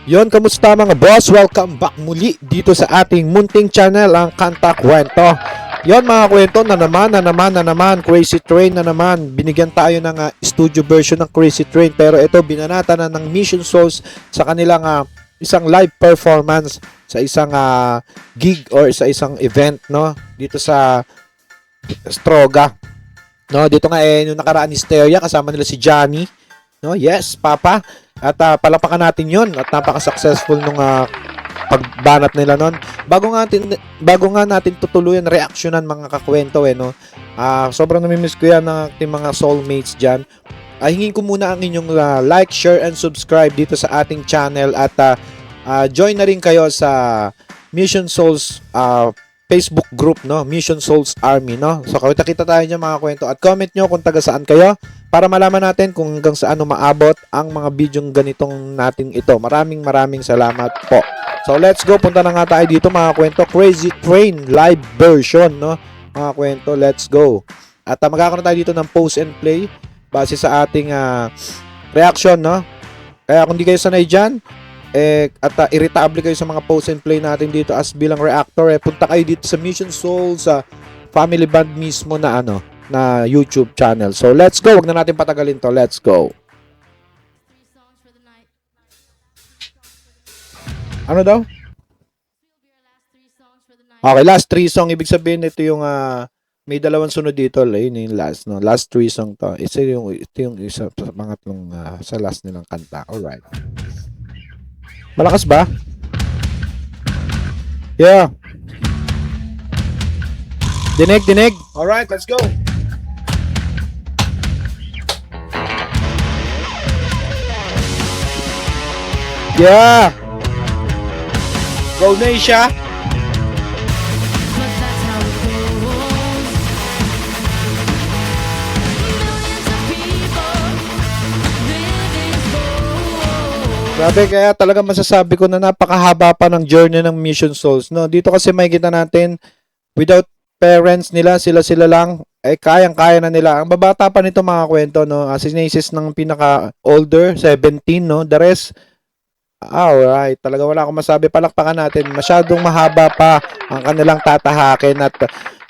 Yon, kamusta mga boss? Welcome back muli dito sa ating munting channel, ang Kanta Kwento. Yon mga kwento na naman, Crazy Train na naman. Binigyan tayo ng studio version ng Crazy Train, pero ito binanata na ng Mission Souls sa kanilang isang live performance sa isang gig or sa isang event, no? Dito sa Stroga. No, dito nga yung nakaraan Hysteria, kasama nila si Johnny. No, yes, Papa. At palapakan natin 'yon at napaka-successful nung pagbanat nila noon. Bago nga natin tutuluyan reaksyonan mga kakwento no. Sobrang nami-miss ko 'yan ng ating mga soulmates diyan. Hingin ko muna ang inyong like, share and subscribe dito sa ating channel at join na rin kayo sa Mission Souls Facebook group, no? Mission Souls Army, no? So, kita tayo niya mga kwento at comment nyo kung taga saan kayo para malaman natin kung hanggang saan maabot ang mga bidyong ganitong natin ito. Maraming salamat po. So, let's go. Punta na nga tayo dito mga kwento. Crazy Train live version, no? Mga kwento, let's go. At magkakaroon tayo dito ng post and play base sa ating reaction, no? Kaya kung di kayo sanay dyan, at irritable kayo sa mga post and play natin dito as bilang reactor, punta kayo dito sa Mission Souls sa Family Band mismo na na YouTube channel. So let's go, wag na natin patagalin to. Let's go. Ano daw? Okay, last 3 song. Ibig sabihin ito yung may dalawang sunod dito. Yun yung last, no? Last 3 song to. Ito yung isa sa pangatlong sa last nilang kanta. Alright. Malakas ba? Yeah. Dinig. Alright, let's go. Yeah. Go Nasha. Grabe, kaya talaga masasabi ko na napakahaba pa ng journey ng Mission Souls, no? Dito kasi makikita natin without parents nila, sila lang kayang-kaya na nila. Ang babata pa nito mga kwento, no? Si Nasis ng pinaka-older, 17, no? The rest, alright, talaga wala akong masabi. Palakpakan natin. Masyadong mahaba pa ang kanilang tatahakin at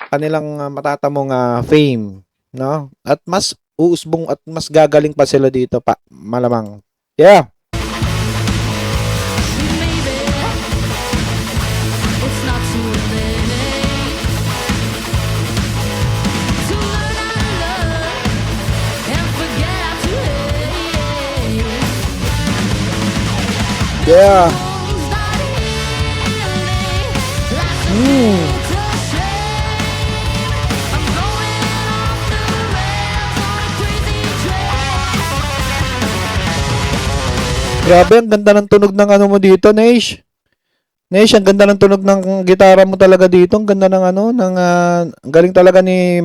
kanilang matatamong fame, no? At mas uusbong at mas gagaling pa sila dito pa, malamang. Yeah. Yeah. Grabe, ang ganda ng tunog ng mo dito, Naish. Naish, ang ganda ng tunog ng gitara mo talaga dito. Ang ganda ng ang galing talaga ni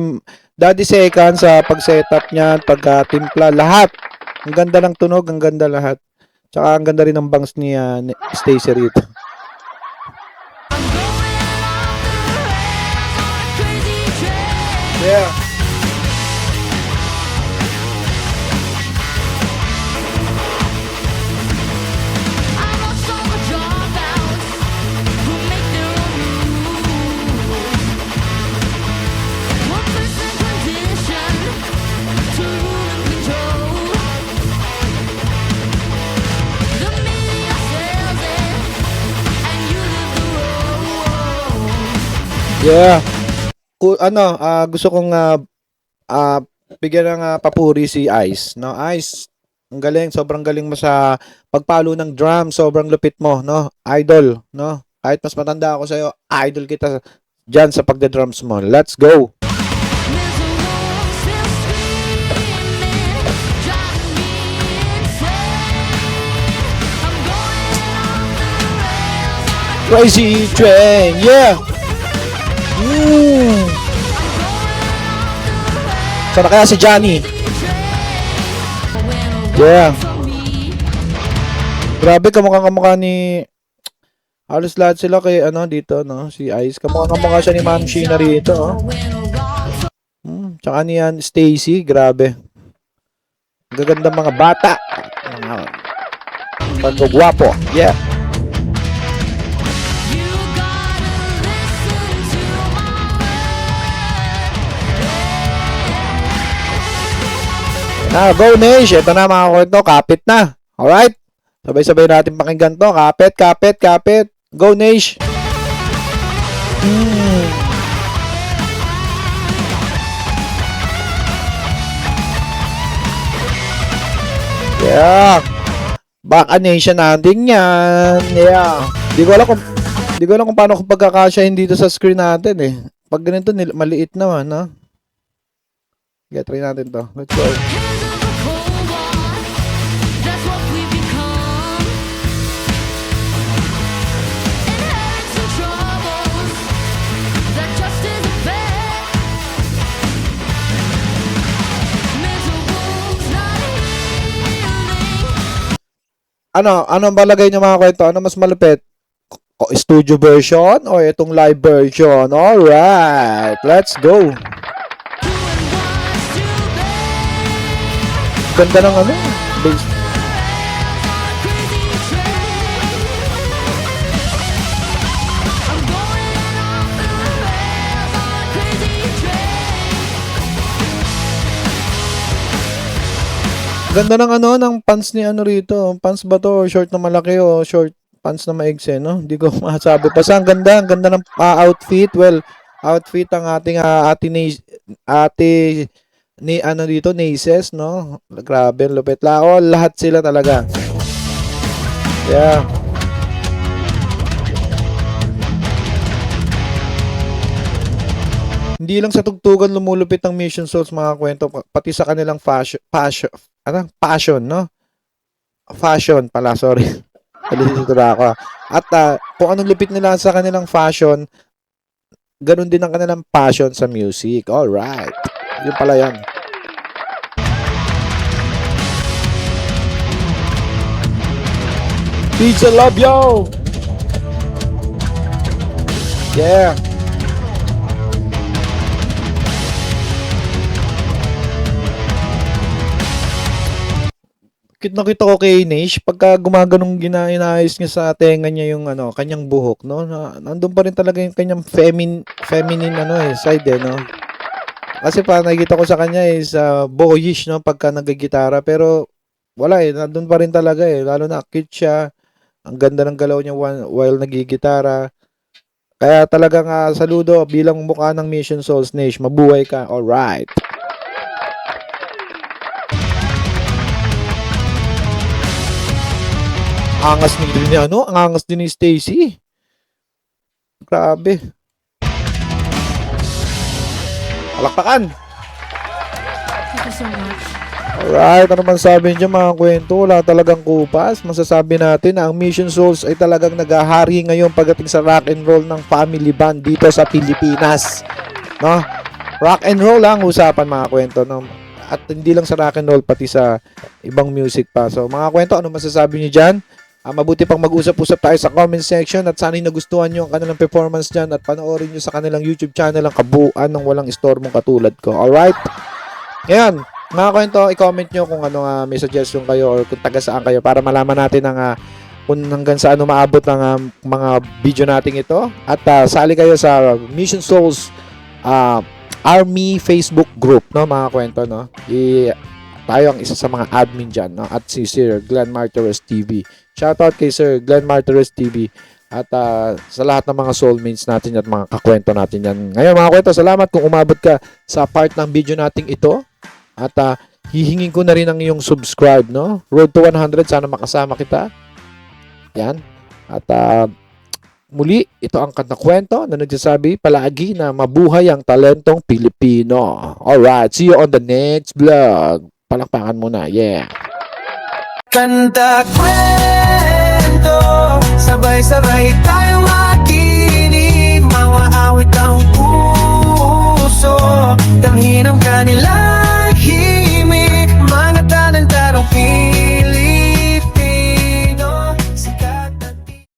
Daddy Second sa pag-setup niya, pagka-timpla, lahat. Ang ganda ng tunog, ang ganda lahat. Tsaka ang ganda rin ng bangs ni Stacy rito. Yeah. Yeah. Gusto kong bigyan ng papuri si Ice, no? Ice, ang galing, sobrang galing mo sa pagpalo ng drum, sobrang lupit mo, no? Idol, no? Kahit mas matanda ako sa iyo, idol kita diyan sa pagde-drums mo. Let's go. Crazy Train, yeah. Sana kaya si Johnny. Yeah. Grabe, kamukha ni halos lahat sila kay dito, no? Si Ice, kamukha siya ni Ma'am Sheena rito, oh. Tsaka niyan Stacy, grabe. Gaganda mga bata. Pagkagwapo. Yeah. Go Nish, ito na mga kwento, kapit na. Alright? Sabay-sabay natin pakinggan to. Kapit, kapit, kapit. Go Nish. Yeah. Baka nation natin yan. Yeah. Di ko alam kung paano kung pagkakasyahin dito sa screen natin eh. Pag ganito, maliit naman, ha? Okay, try natin to. Let's go. Ano ang balagay niyo mga kwento? Ano mas malupit? Studio version o itong live version? Alright, let's go. Ganda ng ano? Bass. Ganda ng ano, ng pants ni ano rito. Pants ba to? Short na malaki o short pants na maigse, no? Hindi ko masabi. Basta ang ganda ng outfit. Well, outfit ang ating ate ni ano dito, Naces, no? Grabe, lupit lao. Lahat sila talaga. Yeah. Hindi lang sa tugtugan lumulupit ang Mission Souls mga kwento, pati sa kanilang passion, no? Fashion pala, sorry. Nalilito na ako. At kung anong lupit nila sa kanilang fashion, ganun din ang kanilang passion sa music. Alright. Yun pala yan. Pizza love yo! Yeah. Nakita ko kay Nish, pagka gumaganong inaayos niya sa tenga niya yung ano, kanyang buhok, no? Nandun pa rin talaga yung kanyang feminine ano side no. Kasi pa nakikita ko sa kanya is boyish no pagka nagigitara, pero wala nandun pa rin talaga lalo na cute siya. Ang ganda ng galaw niya while nagigitara. Kaya talagang saludo bilang mukha ng Mission Souls Nish, mabuhay ka. Alright. Angas din ni ano, ang angas din ni Stacy. Grabe. Palakpakan. Thank you so much. Alright, ano man sabi niyo mga kwento, wala talagang kupas. Masasabi natin na ang Mission Souls ay talagang naghahari ngayon pagdating sa rock and roll ng family band dito sa Pilipinas. No? Rock and roll ang usapan mga kwento, no? At hindi lang sa rock and roll, pati sa ibang music pa. So mga kwento, ano masasabi niyo dyan? Mabuti pang mag-usap-usap tayo sa comment section at sana'y nagustuhan nyo ang kanilang performance dyan at panoorin nyo sa kanilang YouTube channel ang kabuuan ng walang istormong katulad ko. Alright? Ngayon, mga kwento, i-comment nyo kung ano may suggestion kayo or kung taga saan kayo para malaman natin ang kung hanggang saan maabot ng mga video natin ito. At sali kayo sa Mission Souls Army Facebook group, no mga kwento, no? Tayo ang isa sa mga admin dyan, no? At si Sir Glenn Martires TV. Shoutout kay Sir Glenn Martires TV at sa lahat ng mga soulmates natin at mga kakwento natin yan. Ngayon mga kwento, salamat kung umabot ka sa part ng video nating ito at hihingin ko na rin ang iyong subscribe, no? Road to 100, sana makasama kita. Yan. At muli, ito ang Kanta Kwento na nagsasabi palagi na mabuhay ang talentong Pilipino. Alright, see you on the next vlog. Palakpakan muna, yeah. Kanta Kwento, sabay-sabay tayo.